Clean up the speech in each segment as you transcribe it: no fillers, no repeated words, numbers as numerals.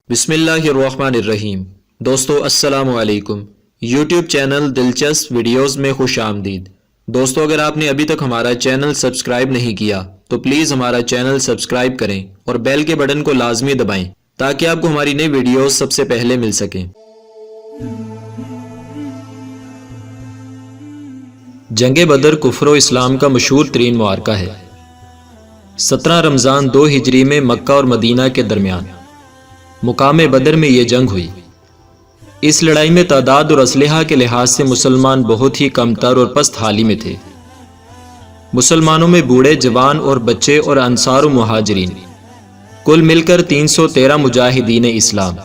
بسم اللہ الرحمن الرحیم۔ دوستو السلام علیکم۔ یوٹیوب چینل دلچسپ ویڈیوز میں خوش آمدید۔ دوستو اگر آپ نے ابھی تک ہمارا چینل سبسکرائب نہیں کیا تو پلیز ہمارا چینل سبسکرائب کریں اور بیل کے بٹن کو لازمی دبائیں تاکہ آپ کو ہماری نئی ویڈیوز سب سے پہلے مل سکیں۔ جنگ بدر کفر و اسلام کا مشہور ترین معرکہ ہے۔ 17 رمضان 2 ہجری میں مکہ اور مدینہ کے درمیان مقام بدر میں یہ جنگ ہوئی۔ اس لڑائی میں تعداد اور اسلحہ کے لحاظ سے مسلمان بہت ہی کم تر اور پست حالی میں تھے۔ مسلمانوں میں بوڑھے، جوان اور بچے اور انصار و مہاجرین کل مل کر 313 مجاہدین اسلام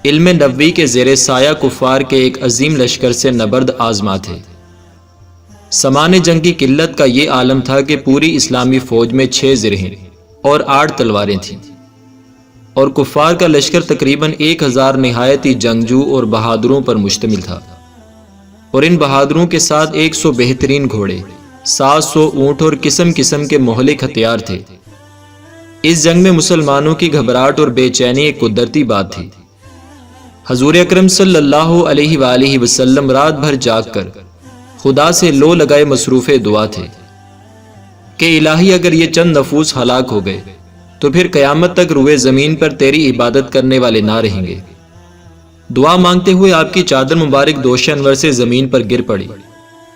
علم نبوی کے زیر سایہ کفار کے ایک عظیم لشکر سے نبرد آزما تھے۔ سامان جنگ کی قلت کا یہ عالم تھا کہ پوری اسلامی فوج میں 6 زرہیں اور 8 تلواریں تھیں، اور کفار کا لشکر تقریباً 1000 نہایت ہی جنگجو اور بہادروں پر مشتمل تھا، اور ان بہادروں کے ساتھ 100 بہترین گھوڑے، 700 اونٹ اور قسم قسم کے مہلک ہتھیار تھے۔ اس جنگ میں مسلمانوں کی گھبراہٹ اور بے چینی ایک قدرتی بات تھی۔ حضور اکرم صلی اللہ علیہ وآلہ وسلم رات بھر جاگ کر خدا سے لو لگائے مصروف دعا تھے کہ الہی اگر یہ چند نفوس ہلاک ہو گئے تو پھر قیامت تک روئے زمین پر تیری عبادت کرنے والے نہ رہیں گے۔ دعا مانگتے ہوئے آپ کی چادر مبارک دوش انور سے زمین پر گر پڑی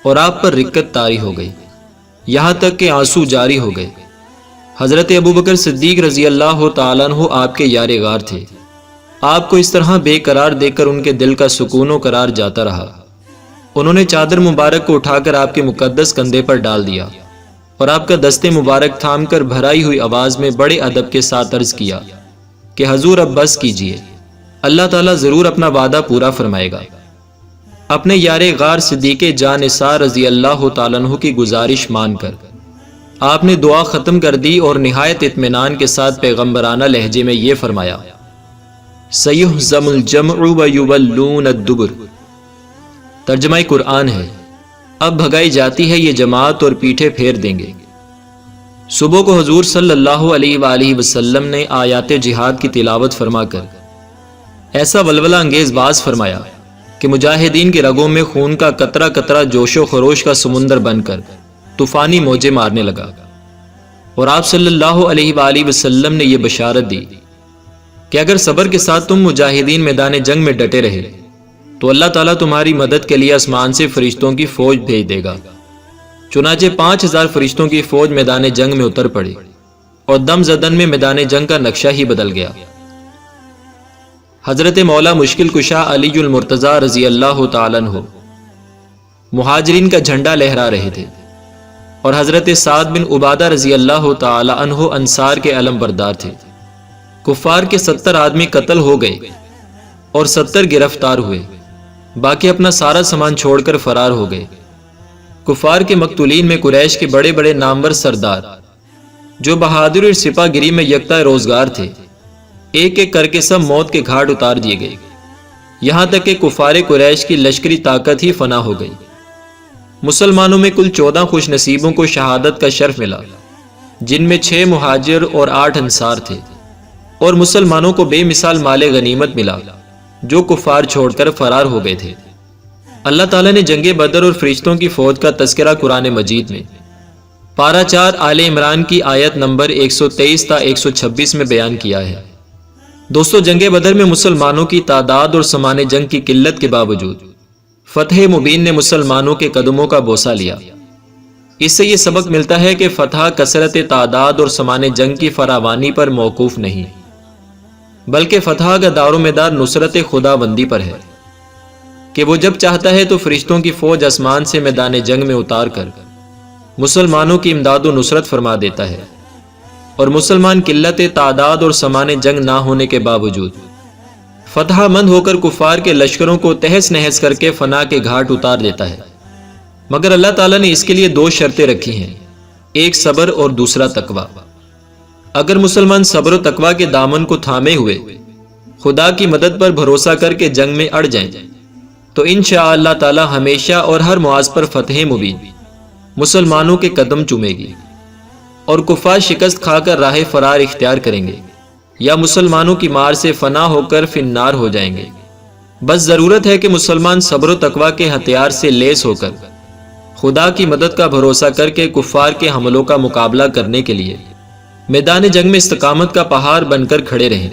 اور آپ پر رکت طاری ہو گئی، یہاں تک کہ آنسو جاری ہو گئے۔ حضرت ابوبکر صدیق رضی اللہ تعالیٰ عنہ آپ کے یار غار تھے۔ آپ کو اس طرح بے قرار دیکھ کر ان کے دل کا سکون و قرار جاتا رہا۔ انہوں نے چادر مبارک کو اٹھا کر آپ کے مقدس کندھے پر ڈال دیا اور آپ کا دستے مبارک تھام کر بھرائی ہوئی آواز میں بڑے ادب کے ساتھ عرض کیا کہ حضور اب بس کیجئے، اللہ تعالیٰ ضرور اپنا وعدہ پورا فرمائے گا۔ اپنے یار غار صدیق جان نثار رضی اللہ تعالیٰ عنہ کی گزارش مان کر آپ نے دعا ختم کر دی اور نہایت اطمینان کے ساتھ پیغمبرانہ لہجے میں یہ فرمایا، سَيُهْزَمُ الْجَمْعُ وَيُوَلُّونَ الدُّبُرَ۔ ترجمہ قرآن ہے، اب بھگائی جاتی ہے یہ جماعت اور پیٹھے پھیر دیں گے۔ صبح کو حضور صلی اللہ علیہ وآلہ وسلم نے آیات جہاد کی تلاوت فرما کر ایسا ولولہ انگیز باز فرمایا کہ مجاہدین کی رگوں میں خون کا قطرہ قطرہ جوش و خروش کا سمندر بن کر طوفانی موجیں مارنے لگا، اور آپ صلی اللہ علیہ وآلہ وسلم نے یہ بشارت دی کہ اگر صبر کے ساتھ تم مجاہدین میدان جنگ میں ڈٹے رہے تو اللہ تعالیٰ تمہاری مدد کے لیے آسمان سے فرشتوں کی فوج بھیج دے گا۔ چنانچہ 5000 فرشتوں کی فوج میدان جنگ میں اتر پڑی اور دم زدن میں میدان جنگ کا نقشہ ہی بدل گیا۔ حضرت مولا مشکل کشا علی المرتضی رضی اللہ تعالیٰ عنہ مہاجرین کا جھنڈا لہرا رہے تھے، اور حضرت سعد بن عبادہ رضی اللہ تعالیٰ عنہ انصار کے علم بردار تھے۔ کفار کے 70 آدمی قتل ہو گئے اور 70 گرفتار ہوئے، باقی اپنا سارا سامان چھوڑ کر فرار ہو گئے۔ کفار کے مقتولین میں قریش کے بڑے بڑے نامور سردار جو بہادری اور سپاہ گری میں یکتا روزگار تھے، ایک ایک کر کے سب موت کے گھاٹ اتار دیے گئے، یہاں تک کہ کفار قریش کی لشکری طاقت ہی فنا ہو گئی۔ مسلمانوں میں کل 14 خوش نصیبوں کو شہادت کا شرف ملا، جن میں 6 مہاجر اور 8 انصار تھے، اور مسلمانوں کو بے مثال مال غنیمت ملا جو کفار چھوڑ کر فرار ہو گئے تھے۔ اللہ تعالیٰ نے جنگ بدر اور فرشتوں کی فوج کا تذکرہ قرآن مجید میں پارہ 4 آل عمران کی آیت نمبر 123 تا 126 میں بیان کیا ہے۔ دوستو، جنگ بدر میں مسلمانوں کی تعداد اور سامان جنگ کی قلت کے باوجود فتح مبین نے مسلمانوں کے قدموں کا بوسہ لیا۔ اس سے یہ سبق ملتا ہے کہ فتح کثرت تعداد اور سامان جنگ کی فراوانی پر موقوف نہیں، بلکہ فتح کا دار و مدار نصرت خدا بندی پر ہے کہ وہ جب چاہتا ہے تو فرشتوں کی فوج آسمان سے میدان جنگ میں اتار کر مسلمانوں کی امداد و نصرت فرما دیتا ہے، اور مسلمان قلت تعداد اور سامان جنگ نہ ہونے کے باوجود فتح مند ہو کر کفار کے لشکروں کو تہس نہس کر کے فنا کے گھاٹ اتار دیتا ہے۔ مگر اللہ تعالیٰ نے اس کے لیے 2 شرطیں رکھی ہیں، ایک صبر اور دوسرا تقوی۔ اگر مسلمان صبر و تقوی کے دامن کو تھامے ہوئے خدا کی مدد پر بھروسہ کر کے جنگ میں اڑ جائیں تو انشاءاللہ تعالی ہمیشہ اور ہر محاذ پر فتح مبین مسلمانوں کے قدم چومے گی، اور کفار شکست کھا کر راہ فرار اختیار کریں گے۔ یا مسلمانوں کی مار سے فنا ہو کر فنار ہو جائیں گے۔ بس ضرورت ہے کہ مسلمان صبر و تقوی کے ہتھیار سے لیس ہو کر خدا کی مدد کا بھروسہ کر کے کفار کے حملوں کا مقابلہ کرنے کے لیے میدان جنگ میں استقامت کا پہاڑ بن کر کھڑے رہیں،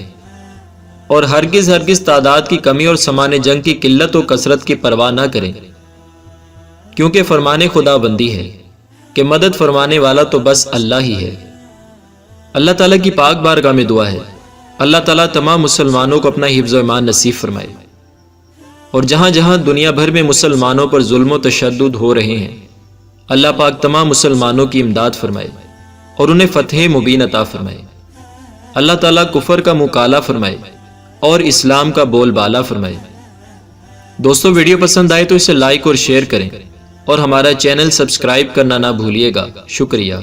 اور ہرگز تعداد کی کمی اور سامان جنگ کی قلت و کثرت کی پرواہ نہ کریں، کیونکہ فرمان خدا بندی ہے کہ مدد فرمانے والا تو بس اللہ ہی ہے۔ اللہ تعالیٰ کی پاک بارگاہ میں دعا ہے، اللہ تعالیٰ تمام مسلمانوں کو اپنا حفظ و ایمان نصیب فرمائے، اور جہاں جہاں دنیا بھر میں مسلمانوں پر ظلم و تشدد ہو رہے ہیں، اللہ پاک تمام مسلمانوں کی امداد فرمائے اور انہیں فتح مبین عطا فرمائے۔ اللہ تعالیٰ کفر کا مکالہ فرمائے اور اسلام کا بول بالا فرمائے۔ دوستو، ویڈیو پسند آئے تو اسے لائک اور شیئر کریں، اور ہمارا چینل سبسکرائب کرنا نہ بھولیے گا۔ شکریہ۔